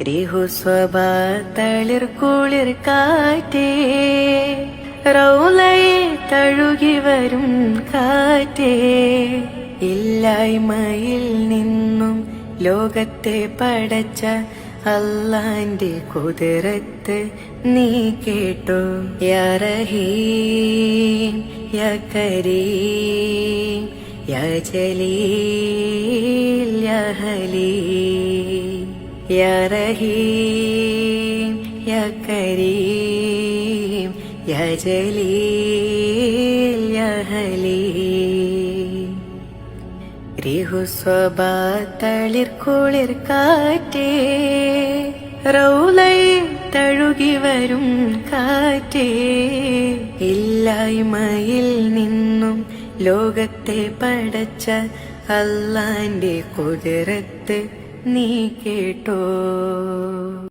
രിഹുസ്വഭാ തളിർ കുളിർ കാറ്റേ, റൗളയെ തഴുകി വരും കാറ്റേ, ഇല്ലായ്മയിൽ നിന്നും ലോകത്തെ പടച്ച അല്ലാന്റെ കുതിരത്ത് നീ കേട്ടോ. യാ റഹീം യാ കരീം യാ ജലീൽ യാ ഹലീം, യാ റഹീം യാ കരീം യാ ജലീൽ യാ ഹലീം. രിഹുസ്വഭാ തളിർ കുളിർ കാറ്റേ, റൗളയെ തഴുകി വരും കാറ്റേ, ഇല്ലായ്മയിൽ നിന്നും ലോകത്തെ പടച്ച അല്ലാന്റെ കുതിരത്ത് നീ കേട്ടോ.